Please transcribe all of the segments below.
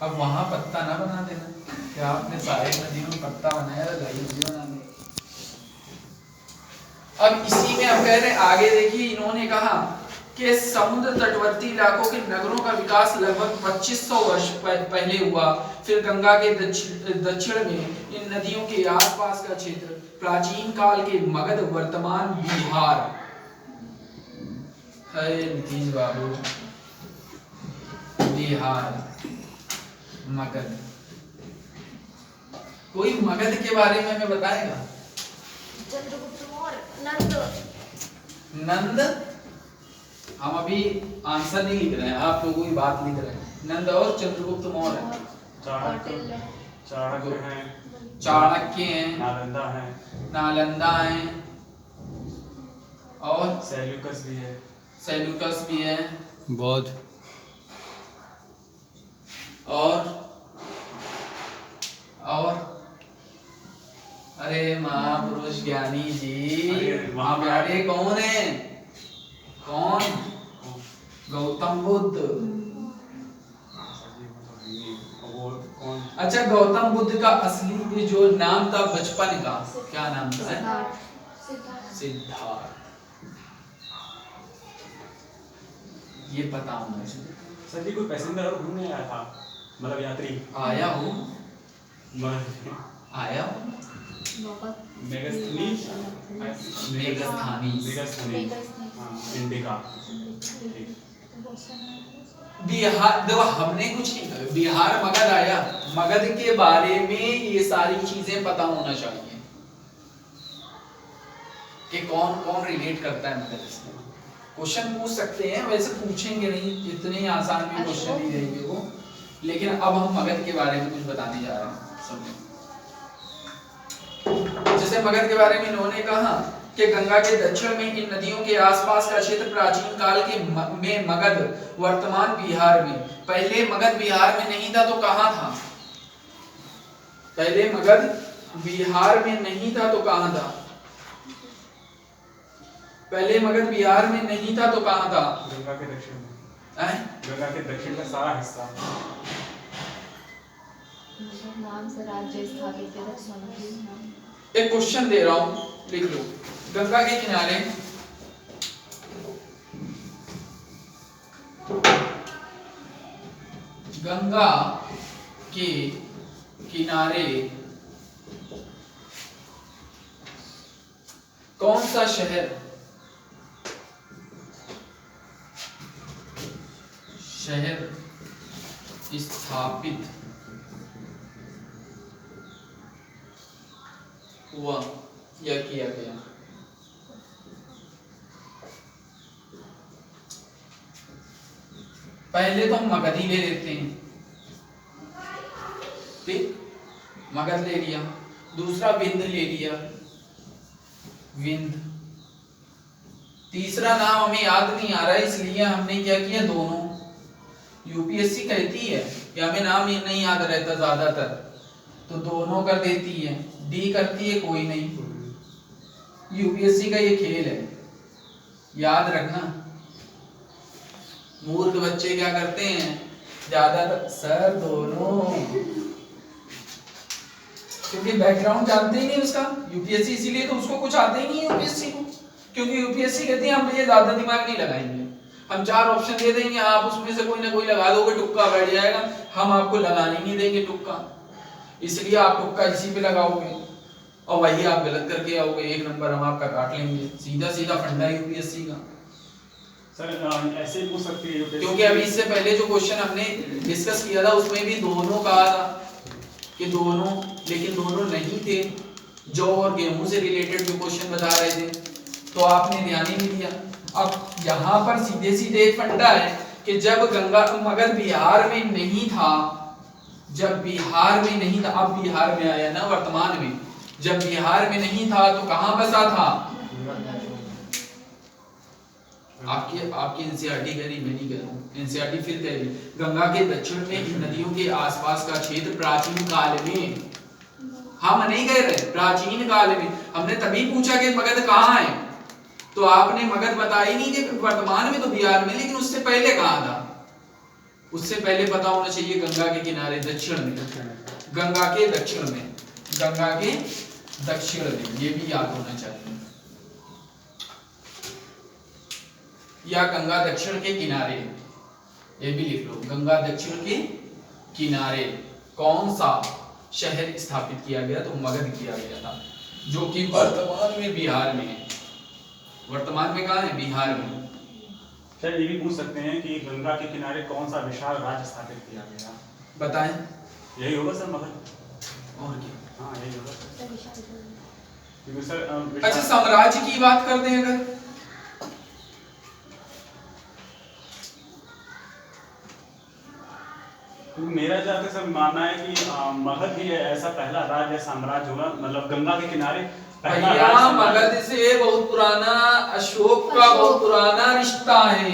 अब वहां पत्ता ना बना देना कि आपने सारे नदियों में पत्ता बनाया तो दही भी बना दे। अब इसी में अब कह रहे आगे देखिए, इन्होंने कहा कि समुद्र तटवर्ती इलाकों के नगरों का विकास लगभग 2500 वर्ष पहले हुआ। फिर गंगा के दक्षिण में इन नदियों के आसपास का क्षेत्र प्राचीन काल के मगध वर्तमान बिहार है। नीतीश बाबू, बिहार मगध, कोई मगध के बारे में हमें बताएगा? चंद्रगुप्त मौर्य, नंद। नंद, हम अभी आंसर नहीं लिख रहे हैं, आप लोगों की बात लिख रहे हैं। नंद और चंद्रगुप्त मौर्य, चाणक्य हैं, चाणक्य हैं, नालंदा है और सेल्यूकस भी है, सेल्यूकस भी है, बौद्ध और अरे महापुरुष ज्ञानी जी, महाप्यारे कौन है? कौन? गौतम बुद्ध। अच्छा, गौतम बुद्ध का असली जो नाम था बचपन का, क्या नाम था? सिद्धार्थ। ये पता होना चाहिए। सर जी, कोई पैसेंजर और घूमने आया था, मतलब यात्री आया हूँ, आया मेगास्थानी इंडिका। बिहार, देखो हमने कुछ नहीं कहा, बिहार मगध आया, मगध के बारे में ये सारी चीजें पता होना चाहिए कि कौन कौन रिलेट करता है मगध से। क्वेश्चन पूछ सकते हैं, वैसे पूछेंगे नहीं, इतने आसान भी क्वेश्चन नहीं देंगे वो, लेकिन अब हम मगध के बारे में कुछ बताने जा रहे हैं सब। जैसे मगध के बारे में इन्होंने कहा कि गंगा के दक्षिण में इन नदियों के आसपास का क्षेत्र प्राचीन काल के में मगध वर्तमान बिहार में। पहले मगध बिहार में नहीं था तो कहां था? पहले मगध बिहार में नहीं था तो कहां था? पहले मगध बिहार में नहीं था तो कहां था? गंगा के दक्षिण में, गंगा के दक्षिण का सारा हिस्सा। नाम से राज्य स्थापित किया। एक क्वेश्चन दे रहा हूं, लिख लो। गंगा के किनारे गंगा के किनारे कौन सा शहर स्थापित हुआ या किया गया? पहले तो हम मगध ही ले लेते हैं, ठीक, मगध ले लिया। दूसरा विंध्य ले लिया, विंध्य। तीसरा नाम हमें याद नहीं आ रहा है, इसलिए हमने क्या किया, दोनों। यूपीएससी कहती है कि हमें नाम ये नहीं याद रहता ज्यादातर, तो दोनों कर देती है। डी करती है कोई नहीं। यूपीएससी का ये खेल है, याद रखना। मूर्ख बच्चे क्या करते हैं ज्यादातर, सर दोनों, क्योंकि बैकग्राउंड जानते ही नहीं उसका यूपीएससी, इसीलिए तो उसको कुछ आता ही नहीं है यूपीएससी को। क्योंकि यूपीएससी कहती है हम ये ज्यादा दिमाग नहीं लगाएंगे, हम 4 ऑप्शन दे देंगे, आप उसमें से कोई ना कोई लगा दोगे, तुक्का बैठ जाएगा, हम आपको लगाने नहीं देंगे तुक्का, इसलिए आप तुक्का इसी पे लगाओगे और वही आप गलत करके आओगे, 1 नंबर हम आपका काट लेंगे। सीधा सीधा फंडा यूपीएससी का। सर ऐसे पूछ सकती है, क्योंकि अभी इससे पहले जो क्वेश्चन हमने डिस्कस किया था उसमें भी दोनों कहा था कि दोनों, लेकिन दोनों नहीं थे, जौ और गेहूं से रिलेटेड जो क्वेश्चन बता रहे थे, तो आपने ध्यान ही नहीं दिया। अब यहाँ पर सीधे सीधे एक फंडा है कि जब गंगा मगध बिहार में नहीं था, जब बिहार में नहीं था, अब बिहार में आया ना वर्तमान में, जब बिहार में नहीं था तो कहां बसा था? आपकी एनसीईआरटी कह रही, मैं नहीं कह रहा हूं, एनसीईआरटी फिर कह रही गंगा के दक्षिण में इन नदियों के आसपास का क्षेत्र प्राचीन काल में, हम नहीं कह रहे प्राचीन काल में। हमने तभी पूछा कि मगध कहाँ है, तो आपने मगध बताया ही नहीं कि वर्तमान में तो बिहार में, लेकिन उससे पहले कहाँ था, उससे पहले पता होना चाहिए गंगा के किनारे दक्षिण में, गंगा के दक्षिण में, गंगा के दक्षिण में, ये भी याद होना चाहिए। या गंगा दक्षिण के किनारे, ये भी लिख लो, गंगा दक्षिण के किनारे कौन सा शहर स्थापित किया गया? तो मगध किया गया था, जो कि वर्तमान में बिहार में है। वर्तमान में कहाँ है? बिहार में। सर ये भी पूछ सकते हैं कि गंगा के किनारे कौन सा विशाल राज्य स्थापित किया गया? बताएं। यही होगा सर मगध। और क्या? हाँ यही होगा सर। क्योंकि सर अच्छा, साम्राज्य की बात कर दें अगर, क्योंकि मेरा जहाँ तक सर मानना है कि मगध ही ऐसा पहला राज्य या साम्राज्य होगा, मतलब गंगा के किनारे पहला भैया राज्य मगध से बहुत पुराना अशोक का बहुत पुराना रिश्ता है,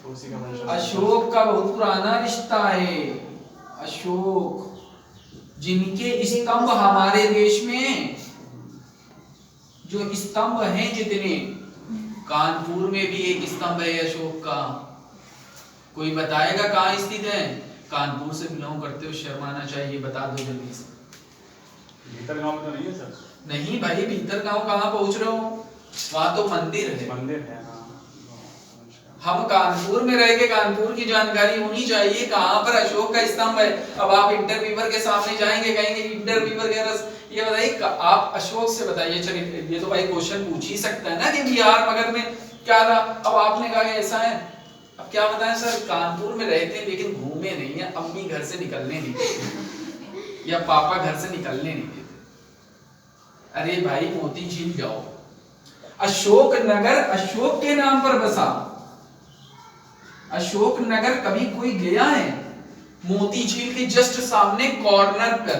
उसी का वंशज। अशोक का बहुत पुराना रिश्ता है। अशोक जिनके स्तंभ हमारे देश में, जो स्तंभ हैं जितने, कानपुर में भी एक स्तंभ है अशोक का। कोई बताएगा कहाँ स्थित है? कानपुर से बिलोंग करते हो, शर्माना चाहिए, बता दो जल्दी से। भीतर गांव में तो नहीं है सर? नहीं भाई, भीतर गांव कहाँ पहुंच रहे हो? वहां तो मंदिर है। मंदिर है हाँ। हम कानपुर में रह के कानपुर की जानकारी होनी चाहिए, कहाँ पर अशोक का स्तंभ है। अब आप इंटरव्यूअर के सामने जाएंगे, कहेंगे इंटरव्यूअर के रस, ये बताइए आप अशोक से बताइए। चलिए ये तो भाई क्वेश्चन पूछ ही सकता है ना कि बिहार मगध में क्या था। अब आपने कहा कि ऐसा है, अब क्या बताएं सर, कानपुर में रहते हैं लेकिन घूमे नहीं है, अम्मी घर से निकलने नहीं देते या पापा घर से निकलने नहीं देते। अरे भाई मोती झील जाओ, अशोक नगर अशोक के नाम पर बसा। अशोक नगर कभी कोई गया है? मोती झील के जस्ट सामने कॉर्नर पर।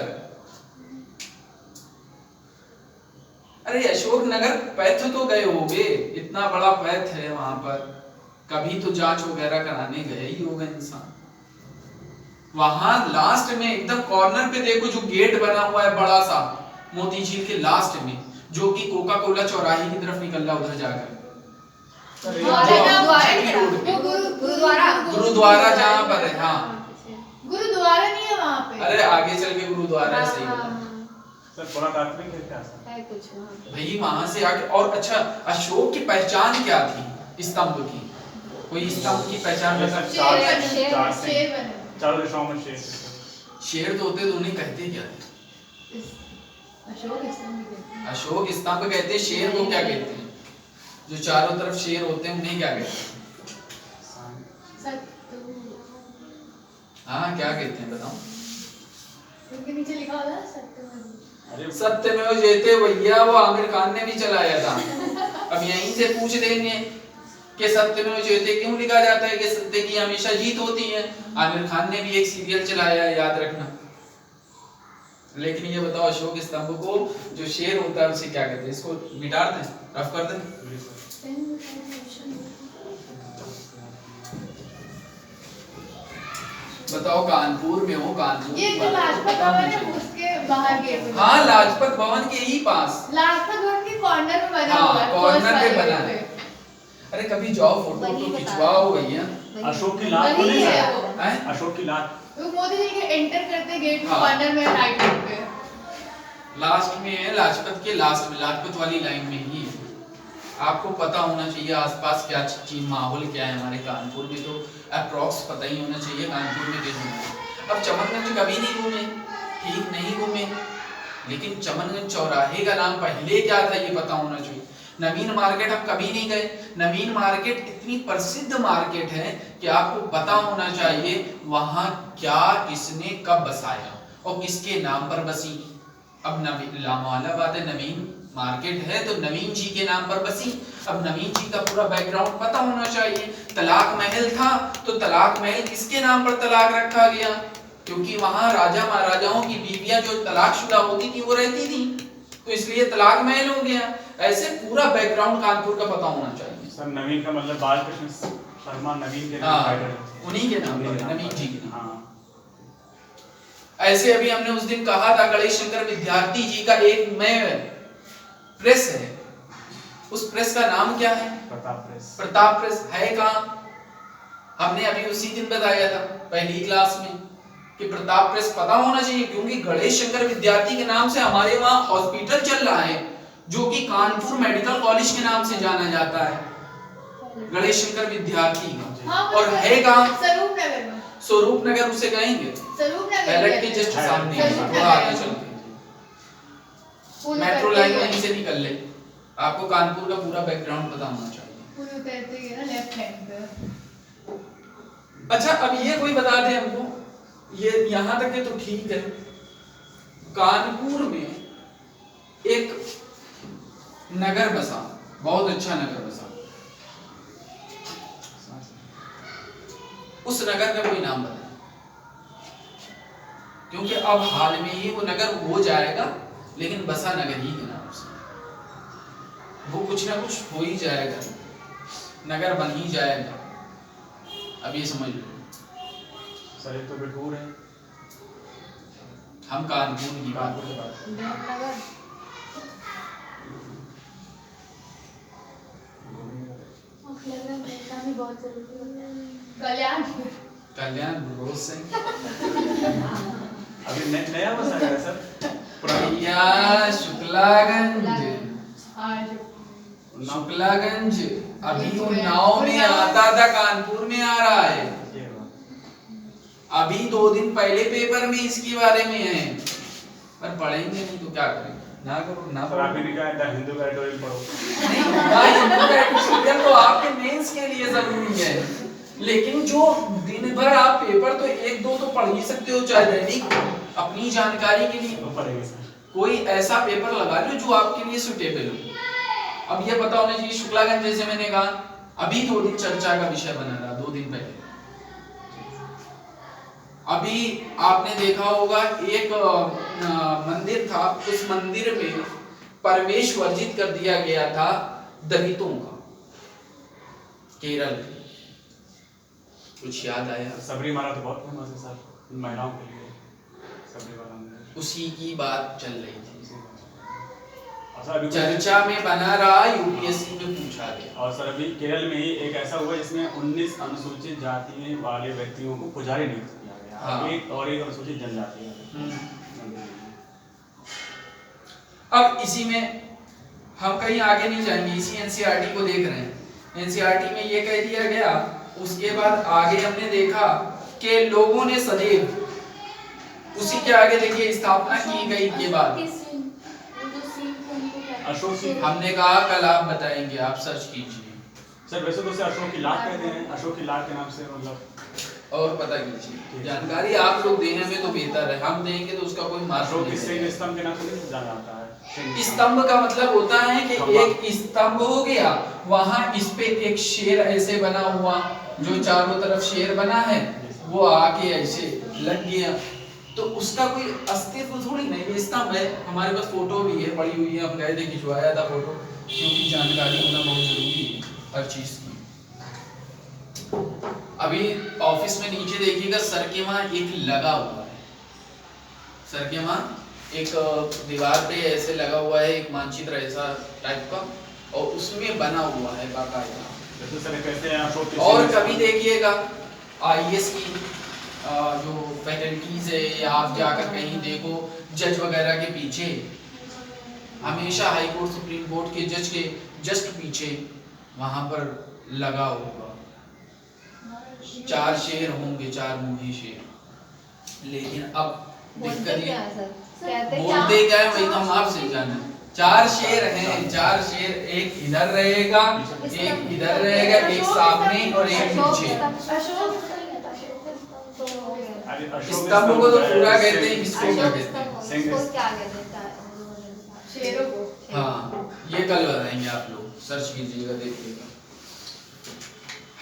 अरे अशोक नगर पैथ तो गए होगे, इतना बड़ा पैथ है वहां पर, कभी तो जांच वगैरह कराने गए ही होगा इंसान। वहां लास्ट में एकदम कॉर्नर पे देखो जो गेट बना हुआ है बड़ा सा, मोती झील के लास्ट में, जो कि कोका कोला चौराहे की तरफ निकल रहा उधर जाकर, गुरुद्वारा जहाँ पर है। हाँ गुरुद्वारा नहीं है वहाँ पे। अरे आगे चल के गुरुद्वारा है, सही है सर। पुरातात्विक है क्या सर? है कुछ वहाँ पे। भाई वहां से आके। और अच्छा, अशोक की पहचान क्या थी स्तंभ की? कोई स्तंभ की पहचान बता? चारों दिशाओं में शेर। शेर तो होते तो उन्हें कहते क्या थे? अशोक स्तंभ कहते हैं। शेर को क्या कहते हैं? जो चारों तरफ शेर होते हैं उन्हें क्या कहते हैं? हाँ क्या कहते हैं बताओ? उनके नीचे लिखा होता है सत्यमेव। सत्यमेव जयते भैया, वो आमिर खान ने भी चलाया था। अब यहीं से पूछ देंगे कि सत्यमेव जयते क्यों लिखा जाता है, कि सत्य की हमेशा जीत होती है। आमिर खान ने भी एक सीरियल चलाया है, याद रखना। लेकिन ये बताओ, अशोक स्तंभ को जो शेर होता है उसे क्या कहते हैं? इसको मिटा दें, रफ कर दें। बताओ, कानपुर में हो, कानपुर ये जो लाजपत भवन है उसके बाहर गेट पे। हाँ, लाजपत भवन के ही पास, लाजपत भवन के कॉर्नर में बना हुआ है। कॉर्नर पे बना है। अरे कभी जाओ, फोटो तो खिंचवाओ भैया। अशोक की लात तो नहीं है सर? अशोक की लात वो मोदी जी के एंटर करते गेट में हाँ। कॉर्नर में राइट साइड पे लास्ट में है, लाजपत के लास्ट में, लाजपत वाली लाइन में ही है। आपको पता होना चाहिए आसपास क्या चीज, माहौल क्या है हमारे कानपुर में, तो अप्रॉक्स पता ही होना चाहिए कानपुर में क्या है। अब चमनगंज कभी नहीं घूमे, ठीक नहीं घूमे, लेकिन चमनगंज चौराहे का नाम पहले क्या था ये पता होना चाहिए। नवीन मार्केट हम कभी नहीं गए। नवीन मार्केट इतनी प्रसिद्ध मार्केट है कि आपको पता होना चाहिए वहां क्या, किसने, कब बसाया और किसके नाम पर बसी। अब नवीन लामवाला बात है, नवीन मार्केट है तो नवीन जी के नाम पर बसी। अब नवीन जी का पूरा बैकग्राउंड पता होना चाहिए। तलाक महल था तो तलाक महल किसके नाम पर तलाक रखा गया? क्योंकि वहां राजा महाराजाओं की बीवियां जो तलाकशुदा होती थी वो रहती थी, तो इसलिए तलाक महल हो गया। ऐसे पूरा बैकग्राउंड कानपुर का पता होना चाहिए। सर नवीन का मतलब बालकृष्ण शर्मा नवीन के हाँ, नाम, उन्हीं के नाम पर, नवीन जी के नाम। हाँ। ऐसे अभी हमने उस दिन कहा था, गणेश शंकर विद्यार्थी जी का एक में प्रेस है, उस प्रेस का नाम क्या है? प्रताप प्रेस। प्रताप प्रेस है कहाँ? हमने अभी उसी दिन बताया था पहली क्लास में कि प्रताप प्रेस पता होना चाहिए, क्योंकि गणेश शंकर विद्यार्थी के नाम से हमारे वहां हॉस्पिटल चल रहा है जो कि कानपुर मेडिकल कॉलेज के नाम से जाना जाता है, गणेश शंकर विद्यार्थी का। हाँ, और है कहाँ? स्वरूप नगर में। स्वरूप नगर, उसे कहेंगे स्वरूप नगर पैलेट के जस्ट सामने है, स्वरूप थोड़ा आगे नगर। चलते पुल मेट्रो उतरते लाइन ही- वहीं से निकल ले। आपको कानपुर का पूरा बैकग्राउंड पता होना चाहिए। पुल उतरते ही ना लेफ्ट हैंड पे। अच्छा, अब ये कोई बता दे हमको, ये यहाँ तक है तो ठीक है, कानपुर में एक नगर बसा, बहुत अच्छा नगर बसा, उस नगर का कोई नाम बताए, क्योंकि अब हाल में ही वो नगर हो जाएगा, लेकिन बसा नगर ही के नाम से, वो कुछ ना कुछ हो ही जाएगा, नगर बन ही जाएगा। अब ये समझ लो। सर ये तो बिठूर है, हम कानपुर की बात कानपुर के पास। जामनगर। भी बहुत जरूरी होता है। कल्याण। कल्याण बहुत सही। अभी नया बस आया है सर, भैया शुक्लागंज, आज शुक्लागंज अभी उन्नाव में आता था, कानपुर में आ रहा है। ये बात। अभी 2 दिन पहले पेपर में इसके बारे में है, पर पढ़ेंगे नहीं तो क्या करेंगे, ना करो ना सर आप ही ने कहा था हिंदू का एडिटोरियल पढ़ो। नहीं भाई, हिंदू का एडिटोरियल तो आपके मेंस के लिए जरूरी है, लेकिन जो दिन भर आप पेपर तो 1-2 तो पढ़ ही सकते हो, चाहे दैनिक, अपनी जानकारी के लिए तो पढ़ेंगे सर। कोई ऐसा पेपर लगा लो जो आपके लिए सुटेबल हो। अब ये पता होना चाहिए, शुक्लागंज जैसे मैंने कहा अभी 2 दिन चर्चा का विषय बना रहा, 2 दिन पहले। अभी आपने देखा होगा एक मंदिर था, उस मंदिर में प्रवेश वर्जित कर दिया गया था दलितों का, केरल में। कुछ याद आया? सबरीमाला तो बहुत फेमस है सर, महिलाओं के लिए सबरीमाला मंदिर। उसी की बात चल रही थी, और सर अभी चर्चा में बना रहा, यूपीएससी में पूछा गया। और सर अभी केरल में ही एक ऐसा हुआ जिसमें 19 अनुसूचित जाति वाले व्यक्तियों को पुजारी नियुक्त किया गया। हाँ। एक अनुसूचित जनजाति है। अब इसी में हम कहीं आगे नहीं जाएंगे, इसी एनसीईआरटी को देख रहे हैं। एनसीईआरटी में ये कह दिया गया, उसके बाद आगे हमने देखा कि लोगों ने सदैव, उसी के आगे देखिए स्थापना की गई के बाद अशोक की हमने कहा कल आप बताएंगे, आप सर्च कीजिए सर, वैसे तो उसे अशोक की लाट कहते हैं, अशोक की लाट के नाम से मतलब और पता कीजिए। जानकारी आप लोग देने में तो बेहतर है, हम देंगे तो उसका कोई मार्क अशोक की नहीं सिंह मिलेगा। स्तंभ के नाम से नहीं जाना जाता है। सिंह स्तंभ का मतलब होता है कि एक स्तंभ हो गया, वहां इस पे एक शेर ऐसे बना हुआ, जो चारों तरफ शेर बना है, वो आके ऐसे लग गया, तो उसका कोई अस्तित्व थोड़ी नहीं, ये स्तंभ है। हमारे पास फोटो भी है, पड़ी हुई है, हम गए थे, खिंचवाया था फोटो, क्योंकि जानकारी होना बहुत जरूरी है हर चीज की। अभी ऑफिस में नीचे देखिएगा, सर के वहां एक लगा हुआ है, सर के वहां एक दीवार पे ऐसे लगा हुआ है, एक मानचित्र ऐसा टाइप का, और उसमें बना हुआ है बाकायदा। जैसे सर कहते हैं अशोक की और सिंह कभी स्तंभ। देखिएगा आईएएस की जो फैकल्टीज है, या आप जाकर कहीं देखो जज वगैरह के पीछे, हमेशा हाई कोर्ट सुप्रीम कोर्ट के जज के जस्ट पीछे वहां पर लगा होगा 4 शेर होंगे, 4 मुंही शेर। लेकिन अब दिक्कत बोलते क्या ये, है सर? कहते क्या? बोलते क्या है वही तो हम आपसे जाना है। 4 शेर हैं, 4 शेर, एक इधर रहेगा, एक इधर रहेगा, एक सामने और एक पीछे। अशोक अरे अशोक स्तंभ को तो पूरा सिंह- कहते हैं, इसको क्या कहते हैं? सिंह उसको क्या कहते हैं? शेरों को। हाँ, ये कल बताएंगे, आप लोग सर्च कीजिएगा, देखिएगा।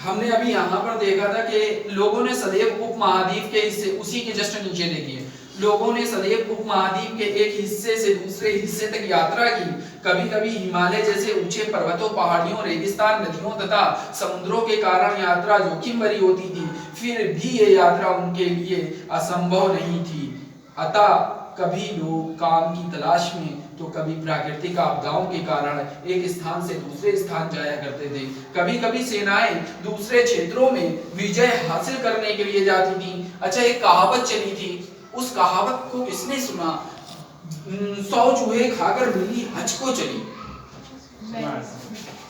हमने अभी यहाँ पर देखा था कि लोगों ने सदैव उपमहाद्वीप के हिस्से, उसी के जस्ट नीचे देखिए, लोगों ने सदैव उपमहाद्वीप के एक हिस्से से दूसरे हिस्से तक यात्रा की। कभी कभी हिमालय जैसे ऊंचे पर्वतों, पहाड़ियों, रेगिस्तान, नदियों तथा समुद्रों के कारण यात्रा जोखिम भरी होती थी, फिर भी ये यात्रा उनके लिए असंभव नहीं थी। अतः कभी लोग काम की तलाश में तो कभी प्राकृतिक आपदाओं के कारण एक स्थान से दूसरे स्थान जाया करते थे। कभी कभी सेनाएं दूसरे क्षेत्रों में विजय हासिल करने के लिए जाती थी। अच्छा, एक कहावत चली थी, उस कहावत को किसने सुना? 100 चूहे खाकर बिल्ली हज को चली।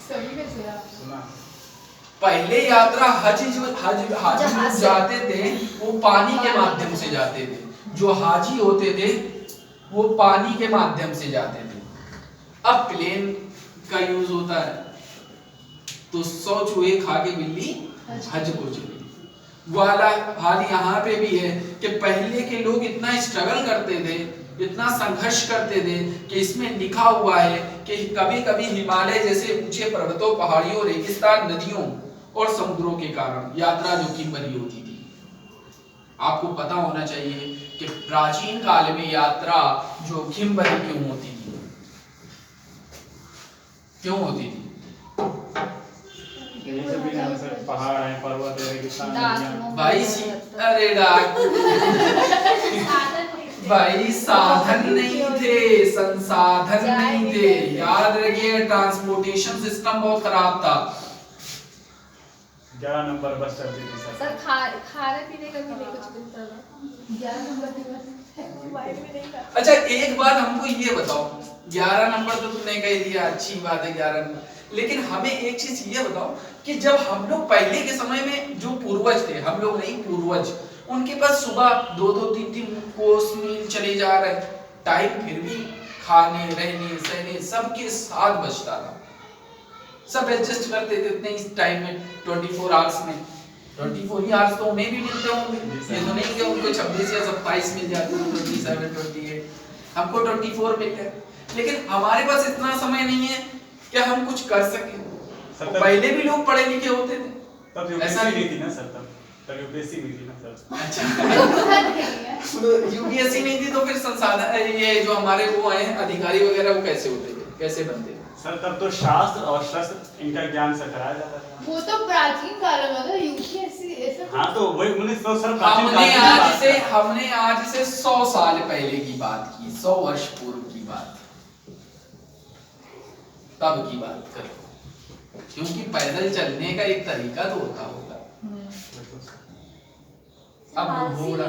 सभी ने सुना। पहले यात्रा हज लोग जाते थे वो पानी के माध्यम से जाते थे। जो हाजी होते थे वो पानी के माध्यम से जाते थे। अब प्लेन का यूज होता है, तो 100 चूहे खा के बिल्ली हज को चली। वाला हाल यहाँ पे भी है कि पहले के लोग इतना स्ट्रगल करते थे, इतना संघर्ष करते थे कि इसमें लिखा हुआ है कि कभी कभी हिमालय जैसे ऊंचे पर्वतों, पहाड़ियों, रेगिस्तान, नदियों और समुद्रों के कारण यात्रा जोखिम भरी होती थी। आपको पता होना चाहिए कि प्राचीन काल में यात्रा जोखिम भरी क्यों होती थी? क्यों होती थी? पहाड़ है, पर्वत है, रेगिस्तान है। भाई अरे भाई साधन नहीं थे, संसाधन नहीं थे। याद रखिए, ट्रांसपोर्टेशन सिस्टम बहुत खराब था। 11 नंबर बस चलती थी सर। खाने पीने का भी नहीं कुछ मिलता था। 11 नंबर की बस मोबाइल में नहीं था। अच्छा, एक बात हमको ये बताओ, 11 नंबर तो तुमने कह दिया, अच्छी बात है 11 नंबर, लेकिन हमें एक चीज ये बताओ कि जब हम लोग पहले के समय में जो पूर्वज थे, हम लोग नहीं पूर्वज, उनके पास सुबह 2-2, 3-3 कोस मील चले जा रहे, टाइम फिर भी खाने, रहने, सहने सबके साथ बचता था। सब एडजस्ट करते थे उतने इस टाइम में, 24 आवर्स में। 24 ही आवर्स तो उन्हें भी मिलते होंगे, ये तो नहीं कि उनको 26 या 27 मिल जाते हैं, 27, 28। हमको 24 मिलते हैं, लेकिन हमारे पास इतना समय नहीं है कि हम कुछ कर सके। पहले भी लोग पढ़े लिखे होते थे, तब ऐसा नहीं थी ना सर, तब यूपीएससी नहीं थी ना सर। अच्छा, तो यूपीएससी नहीं थी तो फिर संसाधन, ये जो हमारे वो हैं अधिकारी वगैरह, वो कैसे होते थे, कैसे बनते थे? सर तब तो शास्त्र और शस्त्र इनका ज्ञान से कराया जाता था। वो तो प्राचीन काल में था, यूपीएससी ऐसा। हाँ, तो वही 1900 सर हमने आज से 100 साल पहले की बात की, 100 वर्ष पूर्व की बात, तब की बात करो, क्योंकि पैदल चलने का एक तरीका तो होता होगा। अब घोड़ा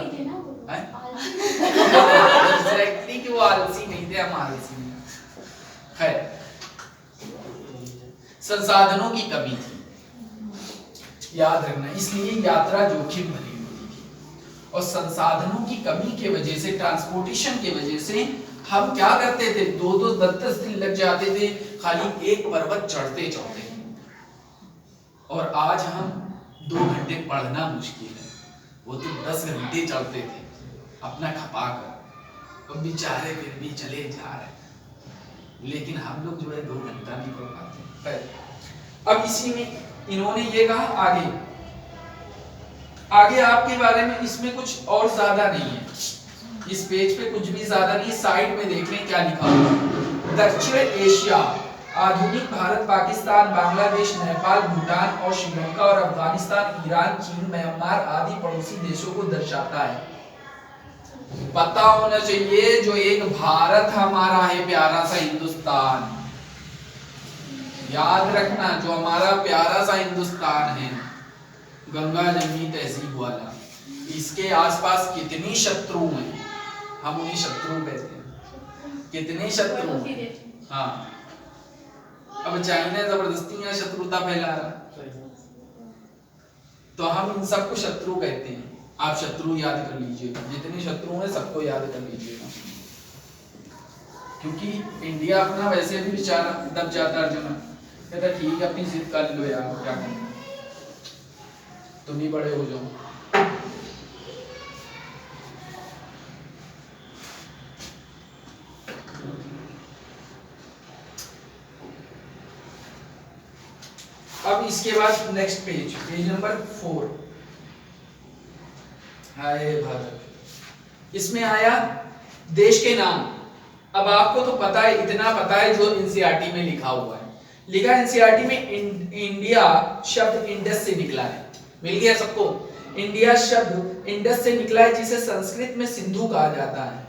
एग्जैक्टली कि वो आलसी नहीं थे, हम आलसी हैं। खैर, संसाधनों की कमी थी, याद रखना, इसलिए यात्रा जोखिम भरी होती थी। और संसाधनों की कमी के वजह से, ट्रांसपोर्टेशन के वजह से हम क्या करते थे, 2-2, 10-10 दिन लग जाते थे खाली एक पर्वत चढ़ते चढ़ते। और आज हम 2 घंटे पढ़ना मुश्किल है, वो तो 10 घंटे चढ़ते थे अपना खपा कर, और बेचारे फिर भी चले जा रहे। लेकिन हम लोग जो है 2 घंटा नहीं पढ़ पाते। अब इसी में इन्होंने ये कहा, आगे आपके बारे में इसमें कुछ और ज्यादा नहीं है, इस पेज पे कुछ भी ज्यादा नहीं। साइड में देख लें क्या लिखा हुआ। दक्षिण एशिया, आधुनिक भारत, पाकिस्तान, बांग्लादेश, नेपाल, भूटान और श्रीलंका और अफगानिस्तान, ईरान, चीन, म्यांमार आदि पड़ोसी देशों को दर्शाता है। पता होना चाहिए, जो एक भारत हमारा है, प्यारा सा हिंदुस्तान, याद रखना, जो हमारा प्यारा सा हिंदुस्तान है, गंगा जमुनी तहजीब वाला, इसके आसपास कितनी शत्रु हैं, हम उन्हें शत्रु कहते हैं। कितने शत्रु हैं? हाँ, अब चाइना जबरदस्ती यहाँ शत्रुता फैला रहा, तो हम इन सबको शत्रु कहते हैं। आप शत्रु याद कर लीजिएगा, जितने शत्रु हैं सबको याद कर लीजिएगा, क्योंकि इंडिया अपना वैसे भी बेचारा दब जाता अर्जुन, कहता ठीक है अपनी जिद कर लो यार, क्या करना, तुम ही बड़े हो जाओ। अब इसके बाद नेक्स्ट पेज, पेज नंबर 4, हाय भारत, इसमें आया देश के नाम। अब आपको तो पता है, इतना पता है जो एनसीईआरटी में लिखा हुआ है, लिखा एनसीईआरटी में इंडिया शब्द इंडस से निकला है, मिल गया सबको। इंडिया शब्द इंडस से निकला है, जिसे संस्कृत में सिंधु कहा जाता है।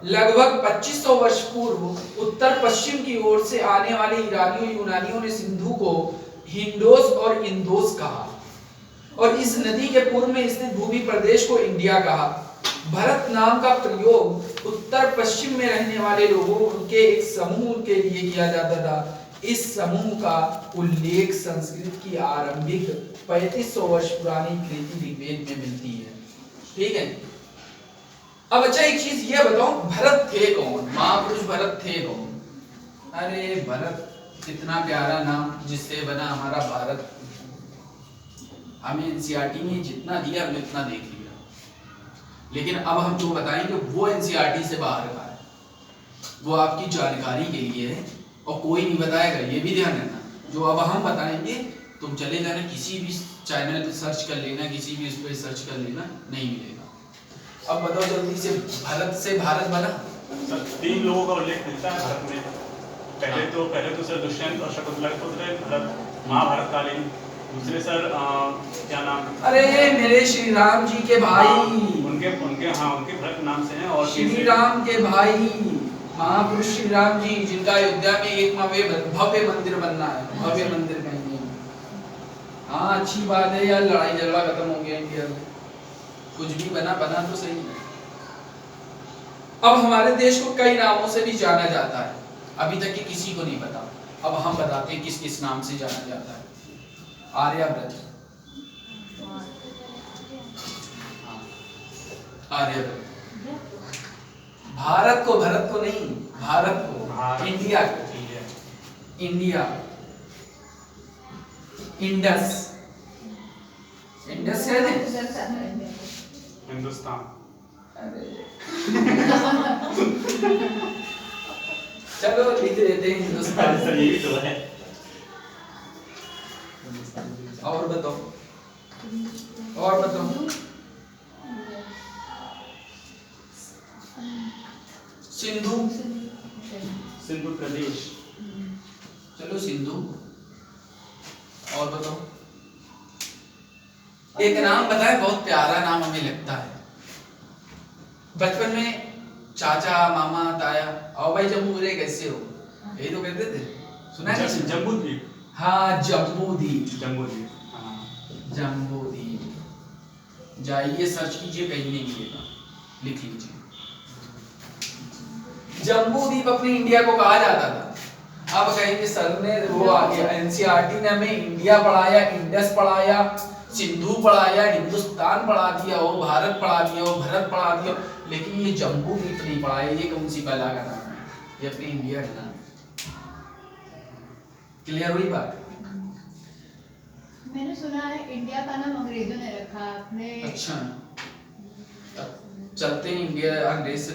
लगभग 2500 वर्ष पूर्व उत्तर पश्चिम की ओर से आने वाले ईरानियों यूनानियों ने सिंधु को हिंदोस और इंदोस कहा और इस नदी के पूर्व में स्थित भूमि प्रदेश को इंडिया कहा। भरत नाम का प्रयोग उत्तर पश्चिम में रहने वाले लोगों के एक समूह के लिए किया जाता था। इस समूह का उल्लेख संस्कृत की आरंभिक 3500 वर्ष पुरानी कृति ऋग्वेद में मिलती है। ठीक है, अब अच्छा एक चीज ये बताओ, भरत थे कौन? महापुरुष भरत थे कौन? अरे भरत इतना प्यारा नाम जिससे बना हमारा भारत। हमें एनसीईआरटी में जितना दिया हमने उतना देख लिया, लेकिन अब हम जो बताएंगे वो एनसीईआरटी से बाहर का है, वो आपकी जानकारी के लिए है और कोई नहीं बताएगा, ये भी ध्यान रखना। जो अब हम बताएंगे तुम चले जाना किसी भी चैनल पे सर्च कर लेना, किसी भी उस पर सर्च कर लेना, नहीं मिलेगा। अब बताओ जल्दी से भारत बना। सर 3 लोगों का उल्लेख मिलता है भारत में। पहले तो सर दुष्यंत और शकुंतला के पुत्र भरत महाभारत कालीन। दूसरे सर क्या नाम? अरे मेरे श्री राम जी के भाई, उनके भरत नाम से हैं। और श्री राम के भाई महापुरुष श्री राम जी, जिनका अयोध्या में एक भव्य मंदिर बनना है, भव्य मंदिर कहेंगे। हाँ अच्छी बात है यार, लड़ाई झगड़ा खत्म हो गया इंडिया में, कुछ भी बना तो सही है। अब हमारे देश को कई नामों से भी जाना जाता है, अभी तक कि किसी को नहीं पता। अब हम बताते हैं किस किस नाम से जाना जाता है। आर्यव्रत, आर्यव्रत। भारत को, भरत को नहीं, भारत को, इंडिया को, इंडिया। इंडस, इंडस है हिंदुस्तान। चलो लिख देते हैं हिंदुस्तान। सर यही तो है। और बताओ, और बताओ। सिंधु, सिंधु प्रदेश। चलो सिंधु। और बताओ, एक नाम बताए, बहुत प्यारा नाम हमें लगता है। बचपन में चाचा मामा ताया, आओ भाई जम्मू रे कैसे हो, यही तो कहते थे, सुना है? जम्बूद्वीप। हाँ जम्बूद्वीप, जम्बूद्वीप, हाँ जम्बूद्वीप। जाइए सर्च कीजिए, कहीं नहीं मिलेगा, लिख लीजिए। जम्बूद्वीप अपने इंडिया को कहा जाता था। अब कहेंगे सर ने वो आ गया, एनसीईआरटी ने हमें इंडिया पढ़ाया, इंडस पढ़ाया, सिंधु पढ़ाया, हिंदुस्तान पढ़ा दिया, वो भारत पढ़ा दिया, वो भरत पढ़ा दिया, लेकिन ये जम्बूद्वीप नहीं पढ़ाया। ये कौन सी कला का नाम है? ये अपने इंडिया का नाम। क्लियर हुई बात? मैंने सुना है इंडिया का नाम अंग्रेजों ने रखा अपने। अच्छा, चलते हैं इंडिया अंग्रेज से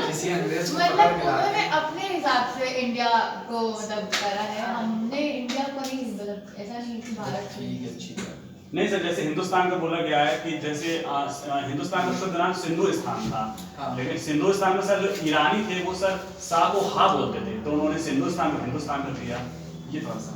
किसी अंग्रेज को पकड़ मतलब के लाते उन्होंने हैं। अपने हिसाब से इंडिया को मतलब करा है, हमने इंडिया को नहीं, मतलब ऐसा नहीं कि भारत को। ठीक है, अच्छी बात। नहीं सर, जैसे हिंदुस्तान का बोला गया है कि जैसे हिंदुस्तान का शुद्ध नाम सिंधुस्तान था। हाँ। लेकिन सिंधुस्तान में सर जो ईरानी थे वो सर सा को हा बोलते थे, तो उन्होंने सिंधुस्तान को हिंदुस्तान कर दिया। ये थोड़ा सा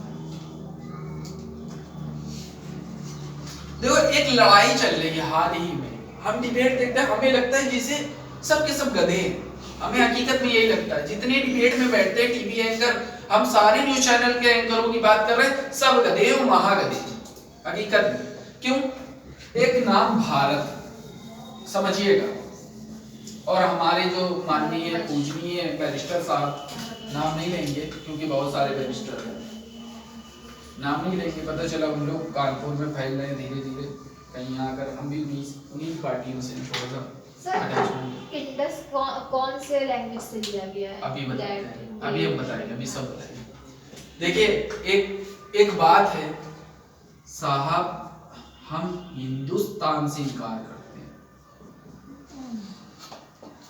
देखो, एक लड़ाई चल रही है हाल ही में, हम डिबेट देखते हैं, हमें लगता है जैसे सब के सब गधे हैं। हमें हकीकत में यही लगता है, जितने डिबेट में बैठते हैं टीवी एंकर, हम सारे न्यूज चैनल के एंकरों की बात कर रहे हैं, सब गधे हैं, महागधे हैं हकीकत में। क्यों? एक नाम भारत, समझिएगा, और हमारे जो माननीय पूजनीय बैरिस्टर साहब, नाम नहीं लेंगे क्योंकि बहुत सारे बैरिस्टर हैं, नाम नहीं लेंगे, पता चला हम लोग कानपुर में फैल रहे हैं धीरे धीरे, कहीं आकर हम भी उन्हीं पार्टियों से थोड़ा सा attachment। इंडस कौन से लैंग्वेज से लिया गया है? अभी बताएंगे, अभी हम बताएंगे, अभी सब बताएंगे। देखिए एक बात है साहब, हम हिंदुस्तान से इनकार करते हैं।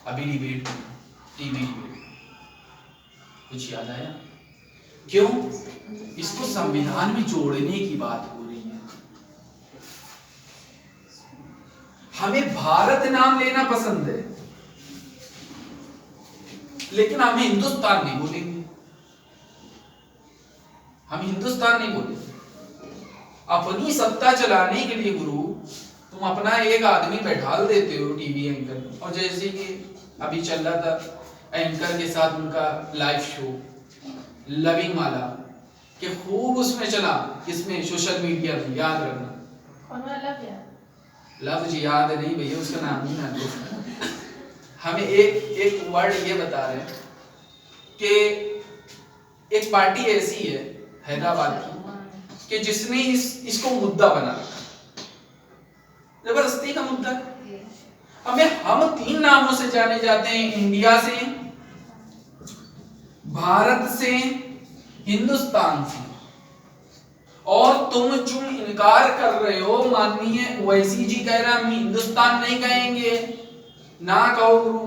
अभी डिबेट टीवी डिबेट कुछ याद आया? क्यों? इसको संविधान में जोड़ने की बात हो रही है। हमें भारत नाम लेना पसंद है, लेकिन हमें हिंदुस्तान नहीं बोलेंगे, हम हिंदुस्तान नहीं बोलेंगे। अपनी सत्ता चलाने के लिए गुरु तुम अपना एक आदमी बैठाल देते हो टीवी एंकर, और जैसे कि अभी चल रहा था एंकर के साथ उनका लाइव शो लविंग वाला, कि खूब उसमें चला, किसमें, सोशल मीडिया में, याद रखना। कौन वाला क्या? लफ्ज याद नहीं भैया, उसका नाम ही ना लो। हमें एक वर्ड ये बता रहे हैं कि एक पार्टी ऐसी है हैदराबाद की कि जिसने इसको मुद्दा बना रखा, जबरदस्ती का मुद्दा। हम 3 नामों से जाने जाते हैं, इंडिया से, भारत से, हिंदुस्तान से, और तुम जो इनकार कर रहे हो, माननीय ओवैसी जी कह रहे हैं हम हिंदुस्तान नहीं कहेंगे, ना कहो गुरु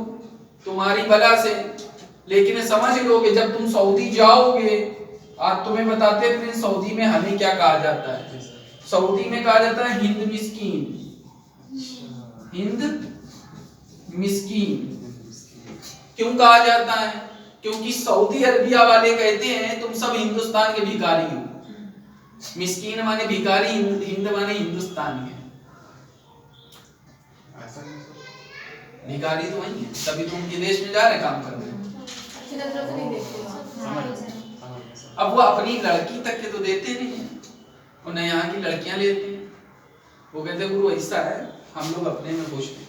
तुम्हारी भला से, लेकिन समझ लो कि जब तुम सऊदी जाओगे, आज तुम्हें बताते हैं सऊदी में हमें क्या कहा जाता है। सऊदी में कहा जाता है हिंद मिस्कीन, हिंद मिस्कीन। क्यों कहा जाता है? क्योंकि सऊदी अरबिया वाले कहते हैं तुम सब हिंदुस्तान के भिखारी हो। मिस्कीन माने भिखारी, हिंद माने हिंदुस्तान के भिखारी तो वही है, तभी तुम उनके देश में जा रहे काम करने। अच्छी नजरों से नहीं देखते वहाँ। अब वो अपनी लड़की तक के तो देते नहीं है, उन्हें यहाँ की लड़कियां लेते हैं। वो कहते गुरु ऐसा है, हम लोग अपने में खुश हैं।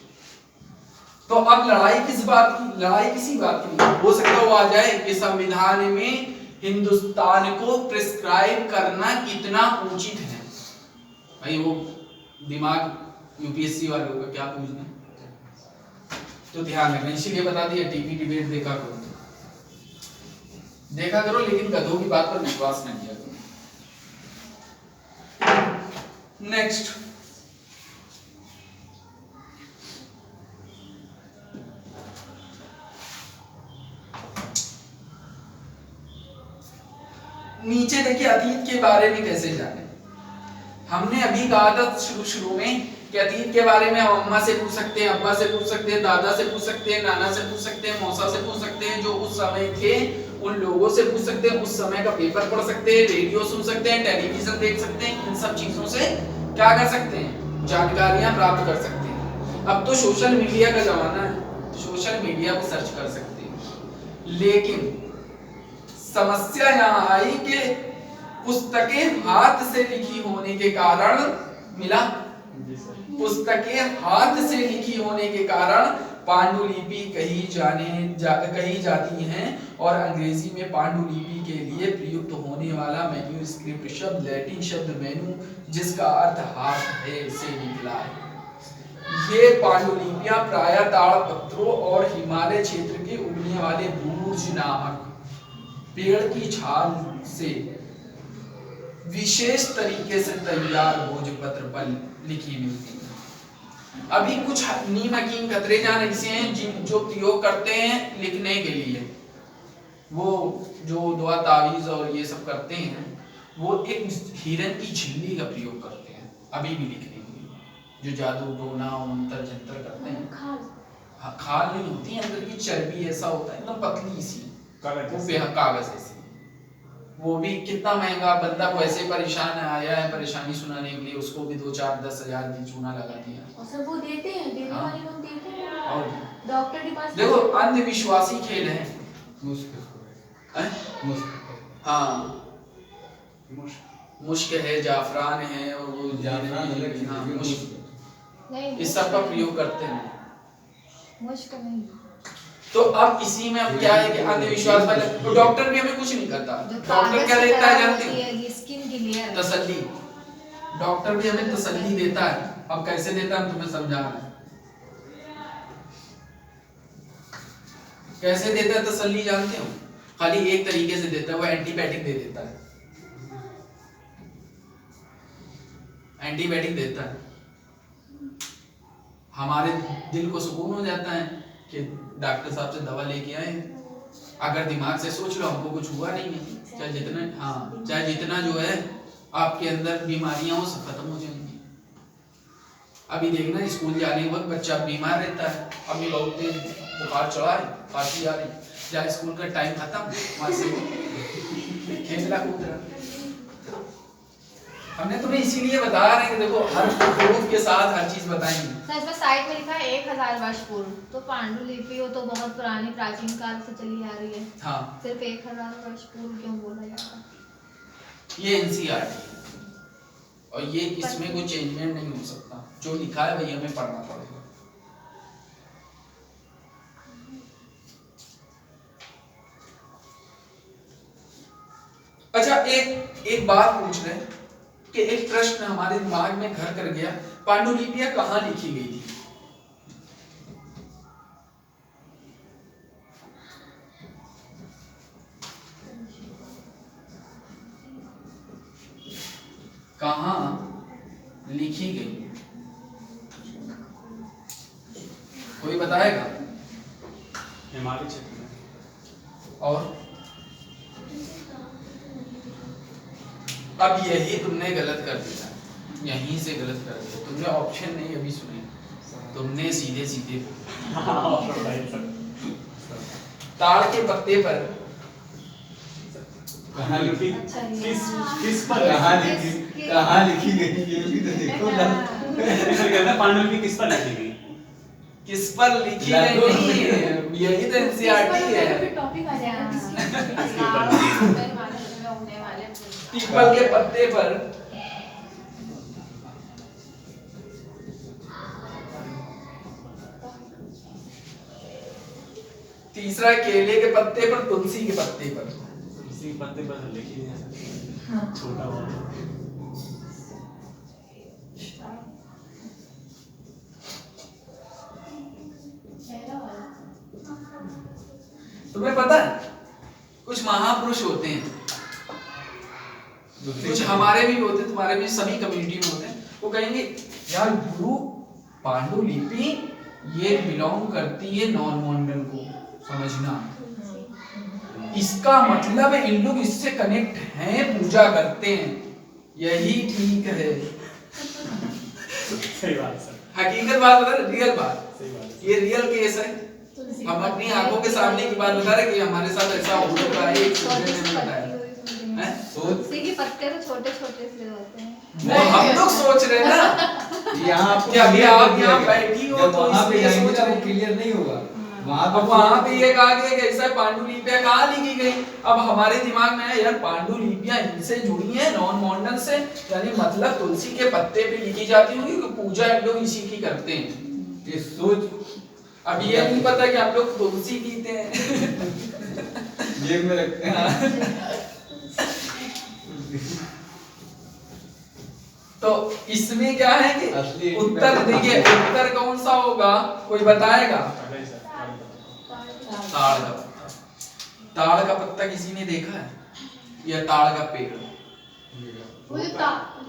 तो अब लड़ाई किस बात की? लड़ाई किसी बात की नहीं। हो सकता वो आ जाए कि संविधान में हिंदुस्तान को प्रिस्क्राइब करना कितना उचित है। भाई वो दिमाग यूपीएससी वालों का क्या पूछना, तो ध्यान रखना। इसीलिए बता दिया टीवी डिबेट देखा करो, लेकिन गधों की बात पर विश्वास नहीं किया करो। नेक्स्ट, नीचे देखिए अतीत के बारे में कैसे जाने। हमने अभी कहा था शुरू में कि अतीत के बारे में हम अम्मा से पूछ सकते हैं, अब्बा से पूछ सकते हैं, दादा से पूछ सकते हैं, नाना से पूछ सकते हैं, मौसा से पूछ सकते हैं, जो उस समय थे उन लोगों से पूछ सकते हैं, उस समय का पेपर पढ़ सकते हैं, रेडियो सुन सकते हैं, टेलीविजन देख सकते हैं। इन सब चीजों से क्या कर सकते हैं? जानकारियां प्राप्त कर सकते हैं। अब तो सोशल मीडिया का जमाना है, सोशल मीडिया पर सर्च कर सकते हैं। लेकिन समस्या यहाँ आई कि पुस्तकें हाथ से लिखी होने के कारण, मिला, पुस्तकें हाथ से लिखी होने के कारण पांडुलिपि कही जाती हैं, और अंग्रेजी में पांडुलिपि के लिए प्रयुक्त होने वाला मैन्युस्क्रिप्ट शब्द लैटिन शब्द मेनू, जिसका अर्थ हाथ है, से निकला है। ये पांडुलिपियां प्रायः ताड़पत्रों और हिमालय क्षेत्र के उगने वाले बूर्ज नामक पेड़ की छाल से विशेष तरीके से तैयार भोजपत्र पर लिखी मिलती है। अभी कुछ नीम हकीम खतरे जान ऐसे हैं जो प्रयोग करते हैं लिखने के लिए, वो जो दुआ तावीज और ये सब करते हैं, वो एक हिरन की झिल्ली का प्रयोग करते हैं अभी भी लिखने के लिए। जो जादू टोना मंत्र जंतर करते हैं, खाल नहीं होती है, अंदर की चर्बी ऐसा होता है एकदम पतली सी, कागज ऐसी। वो भी कितना महंगा, बंदा को ऐसे परेशान आया है परेशानी सुनाने के लिए, उसको भी 2-4-10 हजार की चूना लगा दिया। और सब वो देते हैं, देने वाले लोग देते हैं, और डॉक्टर के पास देखो अंधविश्वासी खेल है। हाँ, मुश्क है, जाफरान है, और वो नहीं, इस सब का प्रयोग करते हैं। मुश्किल नहीं। तो अब इसी में अब क्या है कि अंधविश्वास वाले, तो डॉक्टर भी हमें कुछ नहीं करता। डॉक्टर क्या देता है जानते हो? स्किन की लेयर, तसल्ली। डॉक्टर भी हमें तसल्ली देता है। अब कैसे देता है हम तुम्हें समझा रहे हैं। कैसे देता है तसल्ली जानते हो? खाली एक तरीके से देता है, वो एंटीबायोटिक दे देता है। एंटीबायोटिक देता है, हमारे दिल को सुकून हो जाता है कि डॉक्टर साहब से दवा लेके आए। अगर दिमाग से सोच लो हमको कुछ हुआ नहीं है, चाहे जितना जो है आपके अंदर बीमारियां हो सब खत्म हो जाएंगी। अभी देखना स्कूल जाने के वक्त बच्चा बीमार रहता है, अभी बहुत तेज बुखार चढ़ा है, खांसी आ रही, जहाँ स्कूल का टाइम खत्म, वहां से खेलना कूद रहा। हमने तुम्हें इसीलिए बता रहे हैं कि देखो हर प्रूफ के साथ हर चीज बताएंगे। सर इसमें साइड में लिखा है 1000 वर्ष पूर्व, तो पांडुलिपि हो तो बहुत पुरानी प्राचीन काल से चली आ रही है। हाँ, सिर्फ 1000 वर्ष पूर्व क्यों बोला जाता है? ये एनसीईआरटी है और ये इसमें कोई चेंजमेंट नहीं हो सकता, जो लिखा है वही हमें पढ़ना पड़ेगा। अच्छा, एक बात पूछ रहे हैं कि एक प्रश्न हमारे दिमाग में घर कर गया, पांडुलिपियां कहाँ लिखी गई थी? कहाँ लिखी गई? कोई बताएगा? हिमालय क्षेत्र में। और अब यही तुमने गलत कर दिया, यहीं से गलत कर दिया तुमने। ऑप्शन नहीं अभी सुने, तुमने सीधे सीधे ताड़ के पत्ते पर कहाँ लिखी, अच्छा, ये- किस पर कहाँ लिखी गई ये भी तो देखो ना। इसलिए कहते हैं पांडुलिपि किस पर लिखी गई? किस पर लिखी गई नहीं है, यही तो एनसीईआरटी है। टॉपिक आ जाएगा पीपल के पत्ते पर। तीसरा केले के पत्ते पर, तुलसी के पत्ते पर। किसी पत्ते पर लिखी है, छोटा वाला। तुम्हें पता है कुछ महापुरुष होते हैं, कुछ हमारे भी होते हैं, तुम्हारे भी, सभी कम्युनिटी में होते हैं, वो कहेंगे यार गुरु पांडुलिपि ये बिलोंग करती है नॉन मॉडर्न को, समझना इसका मतलब है इन लोग इससे कनेक्ट हैं, पूजा करते हैं, यही ठीक है। सही बात सर, हकीकत बात बता रहे, रियल बात, सही बात। ये रियल केस है। हम अपनी आंखों के सामने की बात बता रहे कि हमारे साथ ऐसा हो चुका है, एक स्टूडेंट ने बताया हैं? तुलसी के पत्ते तो छोटे छोटे से होते हैं। वो हम लोग सोच रहे हैं ना यहाँ आपको कि अभी आप clear यहाँ कर दिया बैठी हो गया। तो वहाँ पे इसलिए जाएंगे सोच तो रहे वो हैं। क्लियर नहीं होगा। वहाँ अब वहां पे ये कहा गया कि ऐसा पांडुलिपियां कहाँ लिखी गई। अब हमारे दिमाग में है यार पांडुलिपियां इनसे जुड़ी हैं नॉन मॉडर्न से, यानी मतलब तुलसी के पत्ते पे लिखी जाती होंगी कि पूजा इन लोग इसी की करते हैं। ये सोच अब ये नहीं पता कि आप लोग तुलसी पीते हैं। जेब में रखते हैं। तो इसमें क्या है कि असली उत्तर देखिए, उत्तर कौन सा होगा कोई बताएगा? पहले ही सर, ताड़ का पत्ता। ताड़ का पत्ता किसी ने देखा है या ताड़ का पेड़?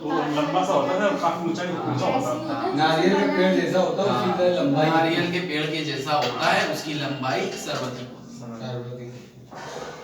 वो लंबा सा होता है, काफी ऊंचा होता है। नारियल के पेड़ जैसा होता है उसकी तरह लंबाई। नारियल के पेड़ के जैसा होता है, उसकी लंबाई सर्वाधिक होती है। सर्वाधिक।